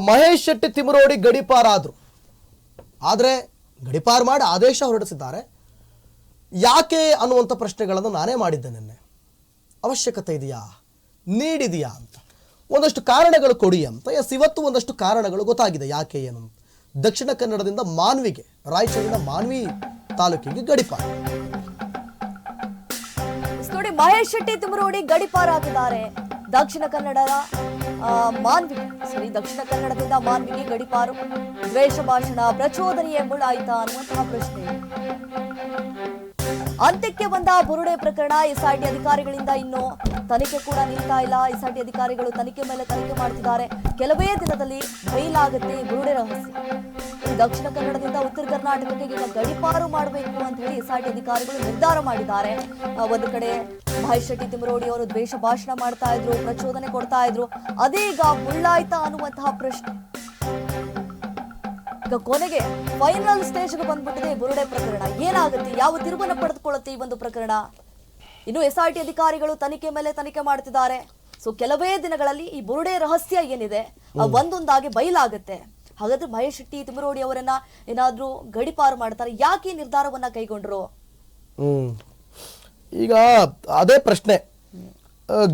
ಮಹೇಶ್ ಶೆಟ್ಟಿ ತಿಮರೋಡಿ ಗಡಿಪಾರಾದರು. ಆದರೆ ಗಡಿಪಾರು ಮಾಡಿ ಆದೇಶ ಹೊರಡಿಸಿದ್ದಾರೆ. ಯಾಕೆ ಅನ್ನುವಂಥ ಪ್ರಶ್ನೆಗಳನ್ನು ನಾನೇ ಮಾಡಿದ್ದೆ ನಿನ್ನೆ. ಅವಶ್ಯಕತೆ ಇದೆಯಾ, ನೀಡಿದೆಯಾ ಅಂತ ಒಂದಷ್ಟು ಕಾರಣಗಳು ಕೊಡಿ ಅಂತ. ಇವತ್ತು ಒಂದಷ್ಟು ಕಾರಣಗಳು ಗೊತ್ತಾಗಿದೆ ಯಾಕೆ ಏನು. ದಕ್ಷಿಣ ಕನ್ನಡದಿಂದ ಮಾನ್ವಿಗೆ, ರಾಯಚೂರಿನ ಮಾನ್ವಿ ತಾಲೂಕಿಗೆ ಗಡಿಪಾರು. ನೋಡಿ, ಮಹೇಶ್ ಶೆಟ್ಟಿ ತಿಮರೋಡಿ ಗಡಿಪಾರಾಗಿದ್ದಾರೆ. ದಕ್ಷಿಣ ಕನ್ನಡದಿಂದ ಮಾನ್ವಿಗೆ ಗಡಿಪಾರು. ದ್ವೇಷ ಭಾಷಣ, ಪ್ರಚೋದನೆಯೇ ಮುಳ್ಳಾಯಿತಾ ಅನ್ನುವಂತಹ ಪ್ರಶ್ನೆ. ಅಂತ್ಯಕ್ಕೆ ಬಂದ ಬುರುಡೆ ಪ್ರಕರಣ. ಎಸ್ಐಟಿ ಅಧಿಕಾರಿಗಳಿಂದ ಇನ್ನೂ ತನಿಖೆ ಕೂಡ ನಿಲ್ತಾ ಇಲ್ಲ. ಎಸ್ಐಟಿ ಅಧಿಕಾರಿಗಳು ತನಿಖೆ ಮೇಲೆ ತನಿಖೆ ಮಾಡ್ತಿದ್ದಾರೆ. ಕೆಲವೇ ದಿನದಲ್ಲಿ ಬಯಲಾಗುತ್ತೆ ಬುರುಡೆ ರಹಸ್ಯ. ದಕ್ಷಿಣ ಕನ್ನಡದಿಂದ ಉತ್ತರ ಕರ್ನಾಟಕಕ್ಕೆ ಈಗ ಗಡಿಪಾರು ಮಾಡಬೇಕು ಅಂತ ಹೇಳಿ ಎಸ್ಐಟಿ ಅಧಿಕಾರಿಗಳು ನಿರ್ಧಾರ ಮಾಡಿದ್ದಾರೆ. ಒಂದು ಕಡೆ ಮಹೇಶ್ ಶೆಟ್ಟಿ ತಿಮರೋಡಿ ಅವರು ದ್ವೇಷ ಭಾಷಣ ಮಾಡ್ತಾ ಇದ್ರು, ಪ್ರಚೋದನೆ ಕೊಡ್ತಾ ಇದ್ರು. ಅದೀಗ ಮುಳ್ಳಾಯ್ತಾ ಅನ್ನುವಂತಹ ಪ್ರಶ್ನೆ. ಈಗ ಕೊನೆಗೆ ಫೈನಲ್ ಸ್ಟೇಜ್ಗೆ ಬಂದ್ಬಿಟ್ಟಿದೆ ಬುರುಡೆ ಪ್ರಕರಣ. ಏನಾಗುತ್ತೆ, ಯಾವ ತಿರುವನ್ನು ಪಡೆದುಕೊಳ್ಳುತ್ತೆ ಈ ಒಂದು ಪ್ರಕರಣ? ಇನ್ನು ಎಸ್ಐಟಿ ಅಧಿಕಾರಿಗಳು ತನಿಖೆ ಮೇಲೆ ತನಿಖೆ ಮಾಡ್ತಿದ್ದಾರೆ. ಸೊ ಕೆಲವೇ ದಿನಗಳಲ್ಲಿ ಈ ಬುರುಡೆ ರಹಸ್ಯ ಏನಿದೆ ಒಂದೊಂದಾಗಿ ಬಯಲಾಗುತ್ತೆ. ಹಾಗಾದ್ರೆ ಮಹೇಶ್ ಶೆಟ್ಟಿ ತಿಮರೋಡಿ ಅವರನ್ನ ಏನಾದ್ರೂ ಗಡಿಪಾರು ಮಾಡ್ತಾರೆ, ಯಾಕೆ ನಿರ್ಧಾರವನ್ನ ಕೈಗೊಂಡ್ರು? ಈಗ ಅದೇ ಪ್ರಶ್ನೆ.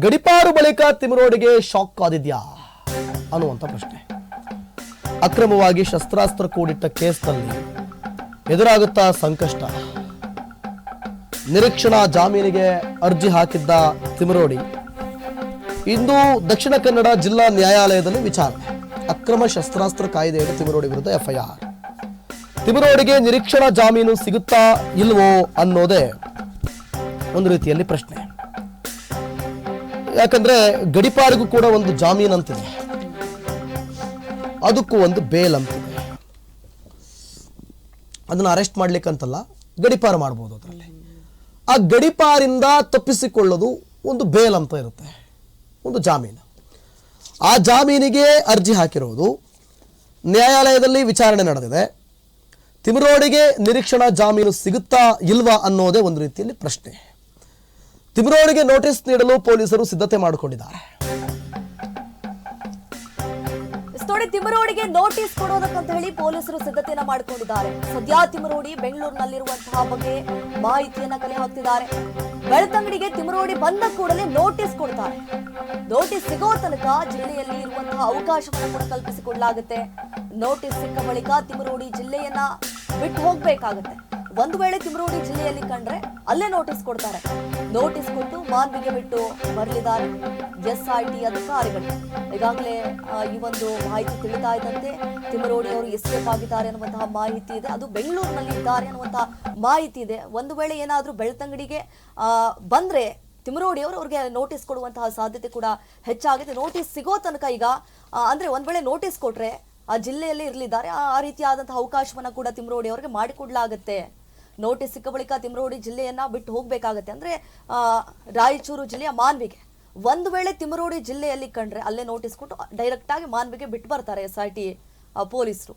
ಗಡಿಪಾರು ಬಳಿಕ ತಿಮರೋಡಿಗೆ ಶಾಕ್ ಆದಿದ್ಯಾ ಅನ್ನುವಂಥ ಪ್ರಶ್ನೆ. ಅಕ್ರಮವಾಗಿ ಶಸ್ತ್ರಾಸ್ತ್ರ ಕೂಡಿಟ್ಟ ಕೇಸ್ನಲ್ಲಿ ಎದುರಾಗುತ್ತಾ ಸಂಕಷ್ಟ. ನಿರೀಕ್ಷಣಾ ಜಾಮೀನಿಗೆ ಅರ್ಜಿ ಹಾಕಿದ್ದ ತಿಮರೋಡಿ ಇಂದು ದಕ್ಷಿಣ ಕನ್ನಡ ಜಿಲ್ಲಾ ನ್ಯಾಯಾಲಯದಲ್ಲಿ ವಿಚಾರಣೆ. ಅಕ್ರಮ ಶಸ್ತ್ರಾಸ್ತ್ರ ಕಾಯ್ದೆಯಡಿ ತಿಮರೋಡಿ ವಿರುದ್ಧ ಎಫ್ಐಆರ್. ತಿಮರೋಡಿಗೆ ನಿರೀಕ್ಷಣಾ ಜಾಮೀನು ಸಿಗುತ್ತಾ ಇಲ್ವೋ ಅನ್ನೋದೇ ಒಂದು ರೀತಿಯಲ್ಲಿ ಪ್ರಶ್ನೆ. ಯಾಕಂದ್ರೆ ಗಡಿಪಾರಿಗೂ ಕೂಡ ಒಂದು ಜಾಮೀನು ಅಂತಿದೆ, ಅದಕ್ಕೂ ಒಂದು ಬೇಲ್ ಅಂತಿದೆ. ಅದನ್ನ ಅರೆಸ್ಟ್ ಮಾಡ್ಲಿಕ್ಕಂತಲ್ಲ, ಗಡಿಪಾರು ಮಾಡ್ಬೋದು. ಅದರಲ್ಲಿ ಆ ಗಡಿಪಾರಿಂದ ತಪ್ಪಿಸಿಕೊಳ್ಳೋದು ಒಂದು ಬೇಲ್ ಅಂತ ಇರುತ್ತೆ, ಒಂದು ಜಾಮೀನು. ಆ ಜಾಮೀನಿಗೆ ಅರ್ಜಿ ಹಾಕಿರೋದು. ನ್ಯಾಯಾಲಯದಲ್ಲಿ ವಿಚಾರಣೆ ನಡೆದಿದೆ. ತಿಮರೋಡಿಗೆ ನಿರೀಕ್ಷಣಾ ಜಾಮೀನು ಸಿಗುತ್ತಾ ಇಲ್ವಾ ಅನ್ನೋದೇ ಒಂದು ರೀತಿಯಲ್ಲಿ ಪ್ರಶ್ನೆ. ತಿಮರೋಡಿಗೆ ನೋಟಿಸ್ ನೀಡಲು ಪೊಲೀಸರು ಸಿದ್ಧತೆ ಮಾಡಿಕೊಂಡಿದ್ದಾರೆ. ನೋಡಿ, ತಿಮರೋಡಿಗೆ ನೋಟಿಸ್ ಕೊಡೋದಕ್ಕಂತ ಹೇಳಿ ಪೊಲೀಸರು ಸಿದ್ಧತೆಯನ್ನ ಮಾಡಿಕೊಂಡಿದ್ದಾರೆ. ಸದ್ಯ ತಿಮರೋಡಿ ಬೆಂಗಳೂರಿನಲ್ಲಿರುವಂತಹ ಬಗ್ಗೆ ಮಾಹಿತಿಯನ್ನ ಕಲೆ ಹಾಕ್ತಿದ್ದಾರೆ. ಬೆಳ್ತಂಗಡಿಗೆ ತಿಮರೋಡಿ ಬಂದ ಕೂಡಲೇ ನೋಟಿಸ್ ಕೊಡ್ತಾರೆ. ನೋಟಿಸ್ ಸಿಗೋ ತನಕ ಜಿಲ್ಲೆಯಲ್ಲಿ ಇರುವಂತಹ ಅವಕಾಶವನ್ನು ಕೂಡ ಕಲ್ಪಿಸಿಕೊಳ್ಳಲಾಗುತ್ತೆ. ನೋಟಿಸ್ ಸಿಕ್ಕ ಬಳಿಕ ತಿಮರೋಡಿ ಜಿಲ್ಲೆಯನ್ನ ಬಿಟ್ಟು ಹೋಗ್ಬೇಕಾಗತ್ತೆ. ಒಂದು ವೇಳೆ ತಿಮರೋಡಿ ಜಿಲ್ಲೆಯಲ್ಲಿ ಕಂಡ್ರೆ ಅಲ್ಲೇ ನೋಟಿಸ್ ಕೊಡ್ತಾರೆ. ನೋಟಿಸ್ ಕೊಟ್ಟು ಮಾನ್ವಿಗೆ ಬಿಟ್ಟು ಬರಲಿದ್ದಾರೆ ಎಸ್ಐಟಿ ಅಧಿಕಾರಿಗಳು. ಈಗಾಗಲೇ ಈ ಒಂದು ಮಾಹಿತಿ ತಿಳಿತಾ ಇದ್ದಂತೆ ತಿಮರೋಡಿ ಅವರು ಎಸ್ಕೇಪ್ ಆಗಿದ್ದಾರೆ ಅನ್ನುವಂತಹ ಮಾಹಿತಿ ಇದೆ. ಅದು ಬೆಂಗಳೂರಿನಲ್ಲಿ ಇದ್ದಾರೆ ಅನ್ನುವಂತಹ ಮಾಹಿತಿ ಇದೆ. ಒಂದು ವೇಳೆ ಏನಾದ್ರೂ ಬೆಳ್ತಂಗಡಿಗೆ ಬಂದ್ರೆ ತಿಮರೋಡಿ ಅವರು ಅವ್ರಿಗೆ ನೋಟಿಸ್ ಕೊಡುವಂತಹ ಸಾಧ್ಯತೆ ಕೂಡ ಹೆಚ್ಚಾಗಿದೆ. ನೋಟಿಸ್ ಸಿಗೋ ತನಕ ಈಗ ಅಂದ್ರೆ ಒಂದ್ ವೇಳೆ ನೋಟಿಸ್ ಕೊಟ್ರೆ ಆ ಜಿಲ್ಲೆಯಲ್ಲೇ ಇರಲಿದ್ದಾರೆ, ಆ ರೀತಿಯಾದಂತಹ ಅವಕಾಶವನ್ನ ಕೂಡ ತಿಮರೋಡಿ ಅವರಿಗೆ ಮಾಡಿಕೊಡ್ಲಾಗುತ್ತೆ. ನೋಟಿಸ್ ಸಿಕ್ಕ ಬಳಿಕ ತಿಮರೋಡಿ ಜಿಲ್ಲೆಯನ್ನ ಬಿಟ್ಟು ಹೋಗ್ಬೇಕಾಗತ್ತೆ. ಅಂದ್ರೆ ರಾಯಚೂರು ಜಿಲ್ಲೆಯ ಮಾನ್ವಿಗೆ. ಒಂದು ವೇಳೆ ತಿಮರೋಡಿ ಜಿಲ್ಲೆಯಲ್ಲಿ ಕಂಡ್ರೆ ಅಲ್ಲೇ ನೋಟಿಸ್ ಕೊಟ್ಟು ಡೈರೆಕ್ಟ್ ಆಗಿ ಮಾನ್ವಿಗೆ ಬಿಟ್ಟು ಬರ್ತಾರೆ ಎಸ್ಐಟಿ ಪೊಲೀಸರು.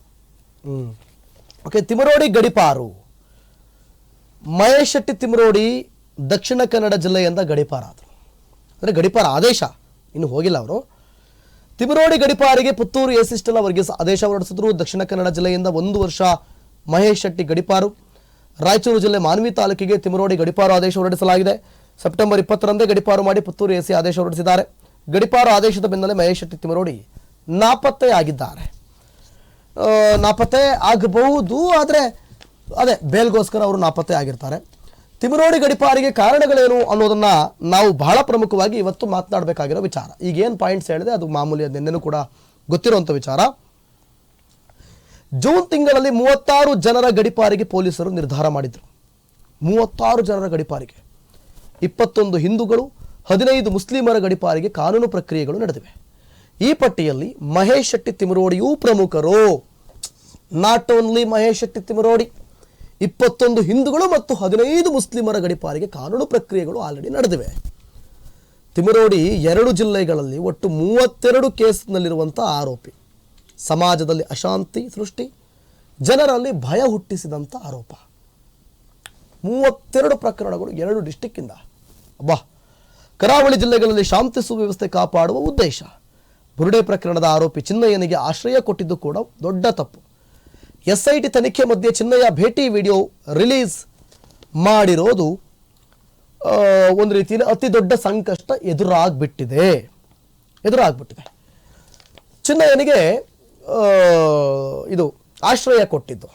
ಓಕೆ, ತಿಮರೋಡಿ ಗಡಿಪಾರು. ಮಹೇಶ್ ಶೆಟ್ಟಿ ತಿಮರೋಡಿ ದಕ್ಷಿಣ ಕನ್ನಡ ಜಿಲ್ಲೆಯಿಂದ ಗಡಿಪಾರಾದರು. ಅಂದರೆ ಗಡಿಪಾರ ಆದೇಶ ಇನ್ನು ಹೋಗಿಲ್ಲ ಅವರು. ತಿಮರೋಡಿ ಗಡಿಪಾರಿಗೆ ಪುತ್ತೂರು ಎಸಿಸ್ಟೆಲ್ ಅವರಿಗೆ ಆದೇಶ ಹೊರಡಿಸಿದ್ರು. ದಕ್ಷಿಣ ಕನ್ನಡ ಜಿಲ್ಲೆಯಿಂದ 1 ವರ್ಷ ಮಹೇಶ್ ಶೆಟ್ಟಿ ಗಡಿಪಾರು. ರಾಯಚೂರು ಜಿಲ್ಲೆ ಮಾನ್ವಿ ತಾಲೂಕಿಗೆ ತಿಮರೋಡಿ ಗಡಿಪಾರು ಆದೇಶ ಹೊರಡಿಸಲಾಗಿದೆ. ಸೆಪ್ಟೆಂಬರ್ 20ರಂದೇ ಗಡಿಪಾರು ಮಾಡಿ ಪುತ್ತೂರು ಎಸಿ ಆದೇಶ ಹೊರಡಿಸಿದ್ದಾರೆ. ಗಡಿಪಾರು ಆದೇಶದ ಬೆನ್ನಲ್ಲೇ ಮಹೇಶ್ ಶೆಟ್ಟಿ ತಿಮರೋಡಿ ನಾಪತ್ತೆಯಾಗಿದ್ದಾರೆ. ನಾಪತ್ತೆ ಆಗಬಹುದು, ಆದರೆ ಅದೇ ಬೇಲ್ಗೋಸ್ಕರ ಅವರು ನಾಪತ್ತೆ ಆಗಿರ್ತಾರೆ. ತಿಮರೋಡಿ ಗಡಿಪಾರಿಗೆ ಕಾರಣಗಳೇನು ಅನ್ನೋದನ್ನ ನಾವು ಬಹಳ ಪ್ರಮುಖವಾಗಿ ಇವತ್ತು ಮಾತನಾಡಬೇಕಾಗಿರೋ ವಿಚಾರ. ಈಗೇನು ಪಾಯಿಂಟ್ಸ್ ಹೇಳಿದೆ ಅದು ಮಾಮೂಲಿ, ನಿನ್ನೆನೂ ಕೂಡ ಗೊತ್ತಿರುವಂಥ ವಿಚಾರ. ಜೂನ್ ತಿಂಗಳಲ್ಲಿ 36 ಜನರ ಗಡಿಪಾರಿಗೆ ಪೊಲೀಸರು ನಿರ್ಧಾರ ಮಾಡಿದರು. 36 ಜನರ ಗಡಿಪಾರಿಗೆ, 21 ಹಿಂದೂಗಳು, 15 ಮುಸ್ಲಿಮರ ಗಡಿಪಾರಿಗೆ ಕಾನೂನು ಪ್ರಕ್ರಿಯೆಗಳು ನಡೆದಿವೆ. ಈ ಪಟ್ಟಿಯಲ್ಲಿ ಮಹೇಶ್ ಶೆಟ್ಟಿ ತಿಮರೋಡಿಯೂ ಪ್ರಮುಖರು. ನಾಟ್ ಓನ್ಲಿ ಮಹೇಶ್ ಶೆಟ್ಟಿ ತಿಮರೋಡಿ, 21 ಹಿಂದೂಗಳು ಮತ್ತು 15 ಮುಸ್ಲಿಮರ ಗಡಿಪಾರಿಗೆ ಕಾನೂನು ಪ್ರಕ್ರಿಯೆಗಳು ಆಲ್ರೆಡಿ ನಡೆದಿವೆ. ತಿಮರೋಡಿ 2 ಜಿಲ್ಲೆಗಳಲ್ಲಿ ಒಟ್ಟು 32 ಕೇಸ್ನಲ್ಲಿರುವಂಥ ಆರೋಪಿ. ಸಮಾಜದಲ್ಲಿ ಅಶಾಂತಿ ಸೃಷ್ಟಿ, ಜನರಲ್ಲಿ ಭಯ ಹುಟ್ಟಿಸಿದಂಥ ಆರೋಪ. 32 ಪ್ರಕರಣಗಳು 2 ಡಿಸ್ಟಿಕ್ಕಿಂದ. ಕರಾವಳಿ ಜಿಲ್ಲೆಗಳಲ್ಲಿ ಶಾಂತಿ ಸುವ್ಯವಸ್ಥೆ ಕಾಪಾಡುವ ಉದ್ದೇಶ. ಬುರುಡೆ ಪ್ರಕರಣದ ಆರೋಪಿ ಚಿನ್ನಯ್ಯನಿಗೆ ಆಶ್ರಯ ಕೊಟ್ಟಿದ್ದು ಕೂಡ ದೊಡ್ಡ ತಪ್ಪು. SIT ತನಿಖೆ ಮಧ್ಯೆ ಚಿನ್ನಯ್ಯ ಭೇಟಿ ವಿಡಿಯೋ ರಿಲೀಸ್ ಮಾಡಿರೋದು ಒಂದು ರೀತಿಯಲ್ಲಿ ಅತಿ ದೊಡ್ಡ ಸಂಕಷ್ಟ ಎದುರಾಗ್ಬಿಟ್ಟಿದೆ. ಚಿನ್ನಯ್ಯನಿಗೆ ಇದು ಆಶ್ರಯ ಕೊಟ್ಟಿದ್ದು,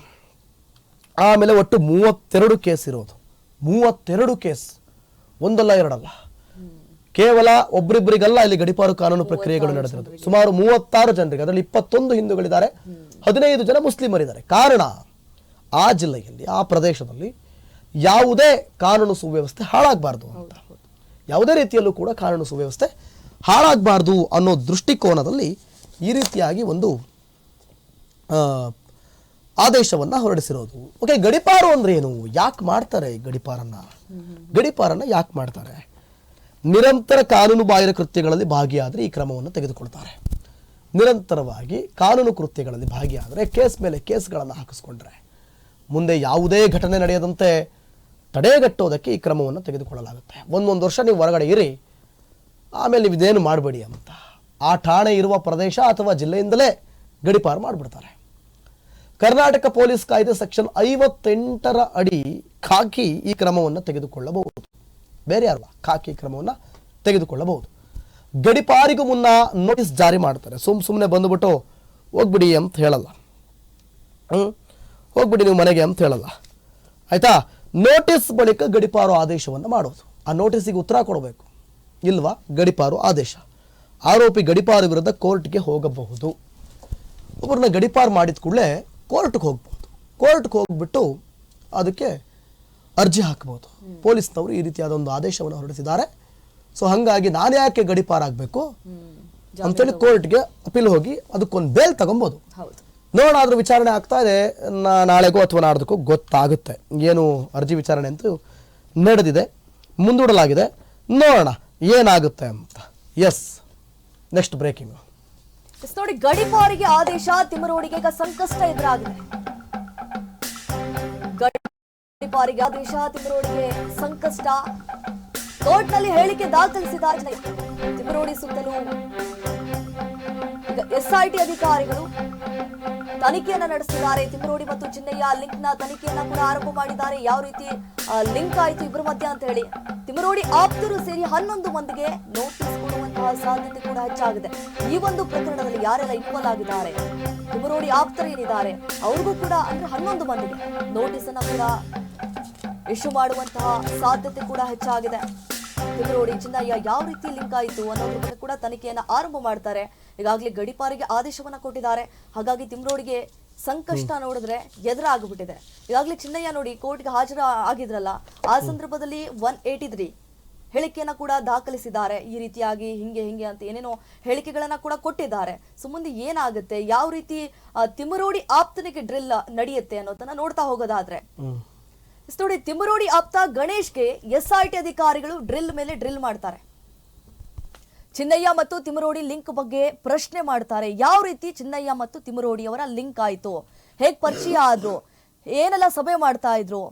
ಆಮೇಲೆ ಒಟ್ಟು 32 ಕೇಸ್ ಇರೋದು. 32 ಕೇಸ್, ಒಂದಲ್ಲ ಎರಡಲ್ಲ, ಕೇವಲ ಒಬ್ಬರಿಬ್ಬರಿಗಲ್ಲ ಇಲ್ಲಿ ಗಡಿಪಾರು ಕಾನೂನು ಪ್ರಕ್ರಿಯೆಗಳು ನಡೆದಿರೋದು. ಸುಮಾರು 36 ಜನರಿಗೆ, ಅದರಲ್ಲಿ 21 ಹಿಂದೂಗಳಿದ್ದಾರೆ, 15 ಜನ ಮುಸ್ಲಿಮರಿದ್ದಾರೆ. ಕಾರಣ, ಆ ಜಿಲ್ಲೆಯಲ್ಲಿ, ಆ ಪ್ರದೇಶದಲ್ಲಿ ಯಾವುದೇ ಕಾನೂನು ಸುವ್ಯವಸ್ಥೆ ಹಾಳಾಗಬಾರ್ದು ಅಂತ, ಯಾವುದೇ ರೀತಿಯಲ್ಲೂ ಕೂಡ ಕಾನೂನು ಸುವ್ಯವಸ್ಥೆ ಹಾಳಾಗಬಾರ್ದು ಅನ್ನೋ ದೃಷ್ಟಿಕೋನದಲ್ಲಿ ಈ ರೀತಿಯಾಗಿ ಒಂದು ಆದೇಶವನ್ನು ಹೊರಡಿಸಿರೋದು. ಓಕೆ, ಗಡಿಪಾರು ಅಂದ್ರೆ ಏನು, ಯಾಕೆ ಮಾಡ್ತಾರೆ ಗಡಿಪಾರನ್ನ ಯಾಕೆ ಮಾಡ್ತಾರೆ? ನಿರಂತರ ಕಾನೂನು ಬಾಹಿರ ಕೃತ್ಯಗಳಲ್ಲಿ ಭಾಗಿಯಾದರೆ ಈ ಕ್ರಮವನ್ನು ತೆಗೆದುಕೊಳ್ತಾರೆ. ನಿರಂತರವಾಗಿ ಕಾನೂನು ಕೃತ್ಯಗಳಲ್ಲಿ ಭಾಗಿಯಾದರೆ, ಕೇಸ್ ಮೇಲೆ ಕೇಸ್ಗಳನ್ನು ಹಾಕಿಸ್ಕೊಂಡ್ರೆ, ಮುಂದೆ ಯಾವುದೇ ಘಟನೆ ನಡೆಯದಂತೆ ತಡೆಗಟ್ಟೋದಕ್ಕೆ ಈ ಕ್ರಮವನ್ನು ತೆಗೆದುಕೊಳ್ಳಲಾಗುತ್ತೆ. ಒಂದೊಂದು ವರ್ಷ ನೀವು ಹೊರಗಡೆ ಇರಿ, ಆಮೇಲೆ ನೀವು ಇದೇನು ಮಾಡಬೇಡಿ ಅಂತ ಆ ಠಾಣೆ ಇರುವ ಪ್ರದೇಶ ಅಥವಾ ಜಿಲ್ಲೆಯಿಂದಲೇ ಗಡಿಪಾರು ಮಾಡಿಬಿಡ್ತಾರೆ. ಕರ್ನಾಟಕ ಪೊಲೀಸ್ ಕಾಯ್ದೆ ಸೆಕ್ಷನ್ 58ರ ಅಡಿ ಖಾಕಿ ಈ ಕ್ರಮವನ್ನು ತೆಗೆದುಕೊಳ್ಳಬಹುದು. ಬೇರೆ ಯಾರಲ್ಲ, ಖಾಕಿ ಕ್ರಮವನ್ನು ತೆಗೆದುಕೊಳ್ಳಬಹುದು. ಗಡಿಪಾರಿಗೂ ಮುನ್ನ ನೋಟಿಸ್ ಜಾರಿ ಮಾಡ್ತಾರೆ. ಸುಮ್ಮನೆ ಬಂದುಬಿಟ್ಟು ಹೋಗ್ಬಿಡಿ ಅಂತ ಹೇಳಲ್ಲ, ಹೋಗ್ಬಿಡಿ ನೀವು ಮನೆಗೆ ಅಂತ ಹೇಳಲ್ಲ, ಆಯ್ತಾ? ನೋಟಿಸ್ ಬಳಿಕ ಗಡಿಪಾರು ಆದೇಶವನ್ನು ಮಾಡೋದು. ಆ ನೋಟಿಸಿಗೆ ಉತ್ತರ ಕೊಡಬೇಕು, ಇಲ್ವಾ? ಗಡಿಪಾರು ಆದೇಶ. ಆರೋಪಿ ಗಡಿಪಾರು ವಿರುದ್ಧ ಕೋರ್ಟ್ಗೆ ಹೋಗಬಹುದು. ಒಬ್ಬರನ್ನ ಗಡಿಪಾರು ಮಾಡಿದ ಕೂಡಲೇ ಕೋರ್ಟ್ಗೆ ಹೋಗ್ಬೋದು. ಕೋರ್ಟ್ಗೆ ಹೋಗ್ಬಿಟ್ಟು ಅದಕ್ಕೆ ಅರ್ಜಿ ಹಾಕಬಹುದು. ಪೊಲೀಸ್ನವರು ಈ ರೀತಿಯಾದ ಒಂದು ಆದೇಶವನ್ನು ಹೊರಡಿಸಿದ್ದಾರೆ. ಸೊ ಹಾಗಾಗಿ ನಾನು ಯಾಕೆ ಗಡಿಪಾರಾಗಬೇಕು ಅಂತೇಳಿ ಕೋರ್ಟ್ಗೆ ಅಪೀಲ್ ಹೋಗಿ ಅದಕ್ಕೊಂದು ಬೇಲ್ ತಗೊಬೋದು. ನೋಡೋಣ, ಅದ್ರ ವಿಚಾರಣೆ ಆಗ್ತಾ ಇದೆ, ನಾಳೆಗೋ ಅಥವಾ ನಾಡ್ದಕ್ಕೋ ಗೊತ್ತಾಗುತ್ತೆ. ಏನು ಅರ್ಜಿ ವಿಚಾರಣೆ ಅಂತೂ ನಡೆದಿದೆ, ಮುಂದೂಡಲಾಗಿದೆ, ನೋಡೋಣ ಏನಾಗುತ್ತೆ ಅಂತ. ಎಸ್, ನೆಕ್ಸ್ಟ್ ಬ್ರೇಕಿಂಗ್ ನೋಡಿ. ಗಡಿಪಾರಿಗೆ ಆದೇಶ, ತಿಮರೋಡಿಗೆ ಈಗ ಸಂಕಷ್ಟ ಎದುರಾಗಿದೆ. ಗಡಿಪಾರಿಗೆ ಆದೇಶ, ತಿಮರೋಡಿಗೆ ಸಂಕಷ್ಟ. ಕೋರ್ಟ್ನಲ್ಲಿ ಹೇಳಿಕೆ ದಾಖಲಿಸಿದ್ದಾರೆ. ತಿಮರೋಡಿ ಸುತ್ತಲೂ ಈಗ SIT ಅಧಿಕಾರಿಗಳು ತನಿಖೆಯನ್ನ ನಡೆಸಿದ್ದಾರೆ. ತಿಮರೋಡಿ ಮತ್ತು ಚಿನ್ನಯ್ಯ ಲಿಂಕ್ ನ ತನಿಖೆಯನ್ನ ಕೂಡ ಆರಂಭ ಮಾಡಿದ್ದಾರೆ. ಯಾವ ರೀತಿ ಲಿಂಕ್ ಆಯ್ತು ಇಬ್ಬರ ಮಧ್ಯ ಅಂತ ಹೇಳಿ ತಿಮರೋಡಿ ಆಪ್ತರು ಸೇರಿ 11 ಮಂದಿಗೆ ನೋಟಿಸ್ ಕೊಡುವಂತಹ ಸಾಧ್ಯತೆ ಕೂಡ ಹೆಚ್ಚಾಗಿದೆ. ಈ ಒಂದು ಪ್ರಕರಣದಲ್ಲಿ ಯಾರೆಲ್ಲ ಇನ್ವಾಲ್ವ್ ಆಗಿದ್ದಾರೆ, ತಿಮರೋಡಿ ಆಪ್ತರು ಏನಿದ್ದಾರೆ ಅವ್ರಿಗೂ ಕೂಡ ಅಂದ್ರೆ 11 ಮಂದಿಗೆ ನೋಟಿಸ್ ಅನ್ನ ಕೂಡ ಇಶ್ಯೂ ಮಾಡುವಂತಹ ಸಾಧ್ಯತೆ ಕೂಡ ಹೆಚ್ಚಾಗಿದೆ. ತಿಮರೋಡಿ ಚಿನ್ನಯ್ಯ ಯಾವ ರೀತಿ ಲಿಂಕ್ ಆಯಿತು ಅನ್ನೋದ್ರ ಬಗ್ಗೆ ಕೂಡ ತನಿಖೆಯನ್ನ ಆರಂಭ ಮಾಡ್ತಾರೆ. ಈಗಾಗಲೇ ಗಡಿಪಾರಿಗೆ ಆದೇಶವನ್ನ ಕೊಟ್ಟಿದ್ದಾರೆ. ಹಾಗಾಗಿ ತಿಮರೋಡಿಗೆ ಸಂಕಷ್ಟ ನೋಡಿದ್ರೆ ಎದುರಾಗ್ಬಿಟ್ಟಿದೆ. ಈಗಾಗಲೇ ಚಿನ್ನಯ್ಯ ನೋಡಿ ಕೋರ್ಟ್ಗೆ ಹಾಜರ ಆಗಿದ್ರಲ್ಲ, ಆ ಸಂದರ್ಭದಲ್ಲಿ 183 ಹೇಳಿಕೆಯನ್ನ ಕೂಡ ದಾಖಲಿಸಿದ್ದಾರೆ. ಈ ರೀತಿಯಾಗಿ ಹಿಂಗೆ ಅಂತ ಏನೇನೋ ಹೇಳಿಕೆಗಳನ್ನ ಕೂಡ ಕೊಟ್ಟಿದ್ದಾರೆ. ಸೊ ಮುಂದೆ ಏನಾಗುತ್ತೆ, ಯಾವ ರೀತಿ ತಿಮರೋಡಿ ಆಪ್ತನಿಗೆ ಡ್ರಿಲ್ ನಡೆಯುತ್ತೆ ಅನ್ನೋದನ್ನ ನೋಡ್ತಾ ಹೋಗೋದಾದ್ರೆ ನೋಡಿ, ತಿಮರೋಡಿ ಆಪ್ತ ಗಣೇಶ್ಗೆ SIT ಅಧಿಕಾರಿಗಳು ಡ್ರಿಲ್ ಮೇಲೆ ಡ್ರಿಲ್ ಮಾಡ್ತಾರೆ. ಚಿನ್ನಯ್ಯ ಮತ್ತು ತಿಮರೋಡಿ ಲಿಂಕ್ ಬಗ್ಗೆ ಪ್ರಶ್ನೆ ಮಾಡ್ತಾರೆ. ಯಾವ ರೀತಿ ಚಿನ್ನಯ್ಯ ಮತ್ತು ತಿಮರೋಡಿ ಅವರ ಲಿಂಕ್ ಆಯ್ತು, ಹೇಗ್ ಪರಿಚಯ ಆದ್ರು, ಏನೆಲ್ಲ ಸಭೆ ಮಾಡ್ತಾ ಇದ್ರು,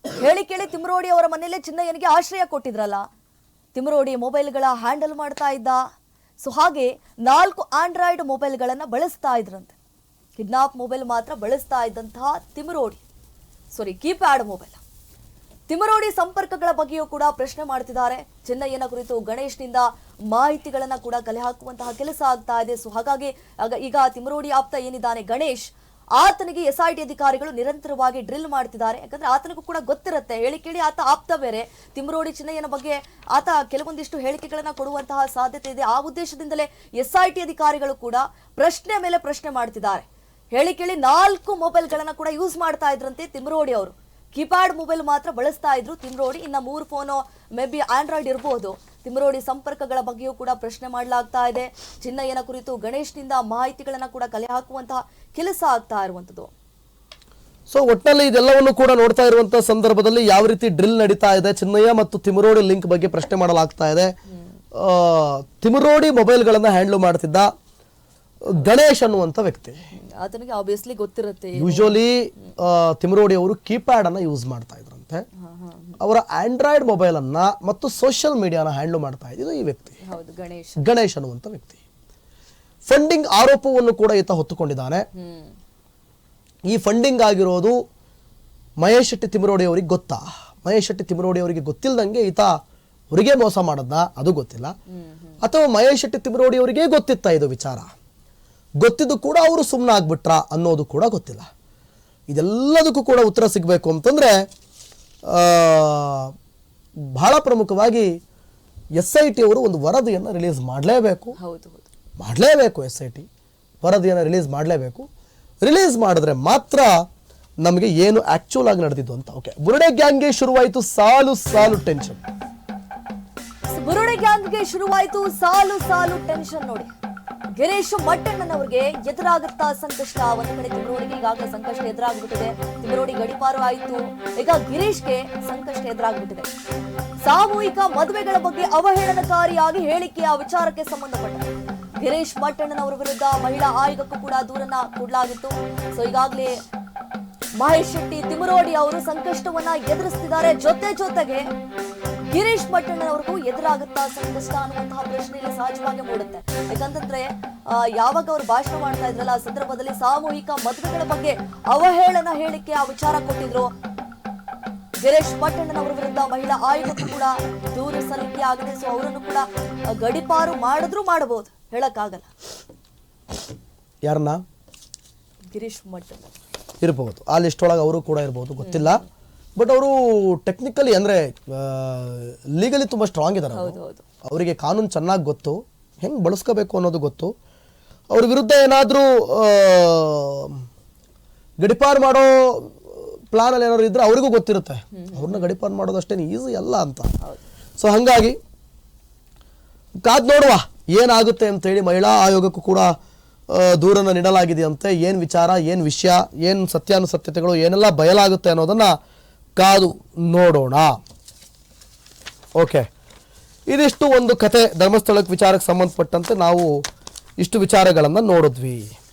ಹೇಳಿ ಕೇಳಿ ತಿಮರೋಡಿ ಅವರ ಮನೆಯಲ್ಲೇ ಚಿನ್ನಯ್ಯನಿಗೆ ಆಶ್ರಯ ಕೊಟ್ಟಿದ್ರಲ್ಲ, ತಿಮರೋಡಿ ಮೊಬೈಲ್ಗಳ ಹ್ಯಾಂಡಲ್ ಮಾಡ್ತಾ ಇದ್ದ. ಸೊ ಹಾಗೆ 4 ಆಂಡ್ರಾಯ್ಡ್ ಮೊಬೈಲ್ಗಳನ್ನ ಬಳಸ್ತಾ ಇದ್ರಂತೆ. ಕಿಡ್ನಾಪ್ ಮೊಬೈಲ್ ಮಾತ್ರ ಬಳಸ್ತಾ ಇದ್ದಂತಹ ಕೀಪ್ಯಾಡ್ ಮೊಬೈಲ್. ತಿಮರೋಡಿ ಸಂಪರ್ಕಗಳ ಬಗ್ಗೆಯೂ ಕೂಡ ಪ್ರಶ್ನೆ ಮಾಡ್ತಿದ್ದಾರೆ. ಚಿನ್ನಯ್ಯನ ಕುರಿತು ಗಣೇಶ್ನಿಂದ ಮಾಹಿತಿಗಳನ್ನ ಕೂಡ ಕಲೆ ಹಾಕುವಂತಹ ಕೆಲಸ ಆಗ್ತಾ ಇದೆ. ಸೊ ಹಾಗಾಗಿ ಈಗ ತಿಮರೋಡಿ ಆಪ್ತ ಏನಿದ್ದಾನೆ ಗಣೇಶ್, ಆತನಿಗೆ SIT ಅಧಿಕಾರಿಗಳು ನಿರಂತರವಾಗಿ ಡ್ರಿಲ್ ಮಾಡ್ತಿದ್ದಾರೆ. ಯಾಕಂದ್ರೆ ಆತನಿಗೂ ಕೂಡ ಗೊತ್ತಿರುತ್ತೆ, ಹೇಳಿ ಕೇಳಿ ಆತ ಆಪ್ತ ಬೇರೆ. ತಿಮರೋಡಿ ಚಿನ್ನಯ್ಯನ ಬಗ್ಗೆ ಆತ ಕೆಲವೊಂದಿಷ್ಟು ಹೇಳಿಕೆಗಳನ್ನ ಕೊಡುವಂತಹ ಸಾಧ್ಯತೆ ಇದೆ. ಆ ಉದ್ದೇಶದಿಂದಲೇ SIT ಅಧಿಕಾರಿಗಳು ಕೂಡ ಪ್ರಶ್ನೆ ಮೇಲೆ ಪ್ರಶ್ನೆ ಮಾಡ್ತಿದ್ದಾರೆ. ಹೇಳಿ ಕೇಳಿ 4 ಮೊಬೈಲ್ಗಳನ್ನ ಕೂಡ ಯೂಸ್ ಮಾಡ್ತಾ ಇದ್ರಂತೆ ತಿಮರೋಡಿ ಅವರು. ಕೀಪ್ಯಾಡ್ ಮೊಬೈಲ್ ಮಾತ್ರ ಬಳಸ್ತಾ ಇದ್ರು ತಿಮರೋಡಿ. ಇನ್ನ 3 ಫೋನು ಮೇ ಬಿ ಆಂಡ್ರಾಯ್ಡ್ ಇರಬಹುದು. ತಿಮರೋಡಿ ಸಂಪರ್ಕಗಳ ಬಗ್ಗೆಯೂ ಕೂಡ ಪ್ರಶ್ನೆ ಮಾಡಲಾಗ್ತಾ ಇದೆ. ಚಿನ್ನಯ್ಯನ ಕುರಿತು ಗಣೇಶ್ನಿಂದ ಮಾಹಿತಿಗಳನ್ನ ಕೂಡ ಕಲೆ ಹಾಕುವಂತಹ ಕೆಲಸ ಆಗ್ತಾ ಇರುವಂತದ್ದು. ಸೊ ಒಟ್ಟಿನಲ್ಲಿ ಇದೆಲ್ಲವನ್ನು ಕೂಡ ನೋಡ್ತಾ ಇರುವಂತಹ ಸಂದರ್ಭದಲ್ಲಿ ಯಾವ ರೀತಿ ಡ್ರಿಲ್ ನಡೀತಾ ಇದೆ, ಚಿನ್ನಯ್ಯ ಮತ್ತು ತಿಮರೋಡಿ ಲಿಂಕ್ ಬಗ್ಗೆ ಪ್ರಶ್ನೆ ಮಾಡಲಾಗ್ತಾ ಇದೆ. ತಿಮರೋಡಿ ಮೊಬೈಲ್ಗಳನ್ನ ಹ್ಯಾಂಡಲ್ ಮಾಡ್ತಿದ್ದ ಗಣೇಶ್ ಅನ್ನುವಂಥ ವ್ಯಕ್ತಿ, ಆತನಿಗೆ ಆಬ್ವಿಯಸ್ಲಿ ಗೊತ್ತಿರುತ್ತೆ. ಯೂಶುವಲಿ ತಿಮರೋಡಿ ಅವರು ಕೀಪ್ಯಾಡ್ ಅನ್ನ ಯೂಸ್ ಮಾಡ್ತಾ ಇದ್ರಂತೆ. ಅವರ ಆಂಡ್ರಾಯ್ಡ್ ಮೊಬೈಲ್ ಅನ್ನ ಮತ್ತು ಸೋಷಿಯಲ್ ಮೀಡಿಯಾನ ಹ್ಯಾಂಡಲ್ ಮಾಡ್ತಾ ಇದ್ದು ಈ ವ್ಯಕ್ತಿ ಗಣೇಶ್ ಅನ್ನುವಂಥ ವ್ಯಕ್ತಿ. ಫಂಡಿಂಗ್ ಆರೋಪವನ್ನು ಕೂಡ ಈತ ಹೊತ್ತುಕೊಂಡಿದ್ದಾನೆ. ಈ ಫಂಡಿಂಗ್ ಆಗಿರೋದು ಮಹೇಶ್ ಶೆಟ್ಟಿ ತಿಮರೋಡಿ ಅವರಿಗೆ ಗೊತ್ತಾ? ಮಹೇಶ್ ಶೆಟ್ಟಿ ತಿಮರೋಡಿ ಅವರಿಗೆ ಗೊತ್ತಿಲ್ಲದಂಗೆ ಈತ ಅವರಿಗೆ ಮೋಸ ಮಾಡದ್ನ ಅದು ಗೊತ್ತಿಲ್ಲ, ಅಥವಾ ಮಹೇಶ್ ಶೆಟ್ಟಿ ತಿಮರೋಡಿ ಅವರಿಗೆ ಗೊತ್ತಿತ್ತ ಇದು ವಿಚಾರ, ಗೊತ್ತಿದ್ದು ಕೂಡ ಅವರು ಸುಮ್ಮನೆ ಆಗ್ಬಿಟ್ರ ಅನ್ನೋದು ಕೂಡ ಗೊತ್ತಿಲ್ಲ. ಇದೆಲ್ಲದಕ್ಕೂ ಕೂಡ ಉತ್ತರ ಸಿಗಬೇಕು ಅಂತಂದ್ರೆ ಬಹಳ ಪ್ರಮುಖವಾಗಿ SIT ಅವರು ಒಂದು ವರದಿಯನ್ನು ರಿಲೀಸ್ ಮಾಡಲೇಬೇಕು. SIT ವರದಿಯನ್ನು ರಿಲೀಸ್ ಮಾಡಲೇಬೇಕು. ರಿಲೀಸ್ ಮಾಡಿದ್ರೆ ಮಾತ್ರ ನಮಗೆ ಏನು ಆಕ್ಚುಲ್ ಆಗಿ ನಡೆದಿದ್ದು ಅಂತ. ಓಕೆ, ಬುರುಡೆ ಗ್ಯಾಂಗ್ಗೆ ಶುರುವಾಯಿತು ಸಾಲು ಟೆನ್ಷನ್. ಬುರುಡೆ ಗ್ಯಾಂಗ್ಗೆ ಶುರುವಾಯಿತು ಸಾಲು ಟೆನ್ಷನ್. ನೋಡಿ, ಗಿರೀಶ್ ಮಟ್ಟಣ್ಣನವರಿಗೆ ಎದುರಾಗುತ್ತಾ ಸಂಕಷ್ಟ. ಒಂದು ಕಡೆ ತಿಮರೋಡಿಗೆ ಈಗಾಗಲೇ ಸಂಕಷ್ಟ ಎದುರಾಗ್ಬಿಟ್ಟಿದೆ. ತಿಮರೋಡಿ ಗಡಿಪಾರು ಆಯಿತು, ಈಗ ಗಿರೀಶ್ಗೆ ಸಂಕಷ್ಟ ಎದುರಾಗ್ಬಿಟ್ಟಿದೆ. ಸಾಮೂಹಿಕ ಮದುವೆಗಳ ಬಗ್ಗೆ ಅವಹೇಳನಕಾರಿಯಾಗಿ ಹೇಳಿಕೆಯ ವಿಚಾರಕ್ಕೆ ಸಂಬಂಧಪಟ್ಟ ಗಿರೀಶ್ ಮಟ್ಟಣ್ಣನವರ ವಿರುದ್ಧ ಮಹಿಳಾ ಆಯೋಗಕ್ಕೂ ಕೂಡ ದೂರನ್ನ ಕೊಡಲಾಗಿತ್ತು. ಸೊ ಈಗಾಗಲೇ ಮಹೇಶ್ ಶೆಟ್ಟಿ ತಿಮರೋಡಿ ಅವರು ಸಂಕಷ್ಟವನ್ನ ಎದುರಿಸ್ತಿದ್ದಾರೆ. ಜೊತೆಗೆ ಗಿರೀಶ್ ಮಟ್ಟಣ್ಣನವರಿಗೂ ಎದುರಾಗುತ್ತಾ ಸಂಕಷ್ಟ ಅನ್ನುವಂತಹ ಪ್ರಶ್ನೆ ಇಲ್ಲಿ ಸಹಜವಾಗಿ ಮೂಡುತ್ತೆ. ಯಾಕಂತಂದ್ರೆ ಯಾವಾಗ ಅವರು ಭಾಷಣ ಮಾಡ್ತಾ ಇದ್ರಲ್ಲ ಆ ಸಂದರ್ಭದಲ್ಲಿ ಸಾಮೂಹಿಕ ಮದುವೆಗಳ ಬಗ್ಗೆ ಅವಹೇಳನ ಹೇಳಿಕೆ ಆ ವಿಚಾರ ಕೊಟ್ಟಿದ್ರು. ಗಿರೀಶ್ ಮಟ್ಟಣ್ಣನವರ ವಿರುದ್ಧ ಮಹಿಳಾ ಆಯೋಗಕ್ಕೂ ಕೂಡ ದೂರು ಸಲ್ಲಿಕೆ ಆಗಿದೆ. ಸೊ ಅವರನ್ನು ಕೂಡ ಗಡಿಪಾರು ಮಾಡಿದ್ರು ಮಾಡಬಹುದು, ಹೇಳಕ್ಕಾಗಲ್ಲ. ಯಾರನ್ನ? ಗಿರೀಶ್ ಮಟ್ಟಣ್ಣ ಇರಬಹುದು, ಆ ಲಿಸ್ಟ್ ಒಳಗೆ ಅವರು ಕೂಡ ಇರಬಹುದು, ಗೊತ್ತಿಲ್ಲ. ಬಟ್ ಅವರು ಟೆಕ್ನಿಕಲಿ ಅಂದ್ರೆ ಲೀಗಲಿ ತುಂಬಾ ಸ್ಟ್ರಾಂಗ್ ಇದ್ದಾರೆ. ಅವರಿಗೆ ಕಾನೂನು ಚೆನ್ನಾಗಿ ಗೊತ್ತು, ಹೆಂಗ್ ಬಳಸ್ಕೋಬೇಕು ಅನ್ನೋದು ಗೊತ್ತು. ಅವ್ರ ವಿರುದ್ಧ ಏನಾದ್ರೂ ಗಡಿಪಾರು ಮಾಡೋ ಪ್ಲಾನ್ ಅಲ್ಲಿ ಏನಾದ್ರು ಇದ್ರೆ ಅವ್ರಿಗೂ ಗೊತ್ತಿರುತ್ತೆ ಅವ್ರನ್ನ ಗಡಿಪಾರು ಮಾಡೋದಷ್ಟೇನು ಈಸಿ ಅಲ್ಲ ಅಂತ. ಸೊ ಹಂಗಾಗಿ ಕಾದ್ ನೋಡುವ ಏನಾಗುತ್ತೆ ಅಂತ ಹೇಳಿ. ಮಹಿಳಾ ಆಯೋಗಕ್ಕೂ ಕೂಡ ದೂರನ್ನು ನೀಡಲಾಗಿದೆಯಂತೆ. ಏನು ವಿಚಾರ, ಏನು ವಿಷಯ, ಏನು ಸತ್ಯಾನುಸತ್ಯತೆಗಳು ಏನೆಲ್ಲ ಬಯಲಾಗುತ್ತೆ ಅನ್ನೋದನ್ನ ಕಾದು ನೋಡೋಣ. ಓಕೆ, ಇದಿಷ್ಟು ಒಂದು ಕತೆ. ಧರ್ಮಸ್ಥಳಕ್ಕೆ ವಿಚಾರಕ್ಕೆ ಸಂಬಂಧಪಟ್ಟಂತೆ ನಾವು ಇಷ್ಟು ವಿಚಾರಗಳನ್ನು ನೋಡಿದ್ವಿ.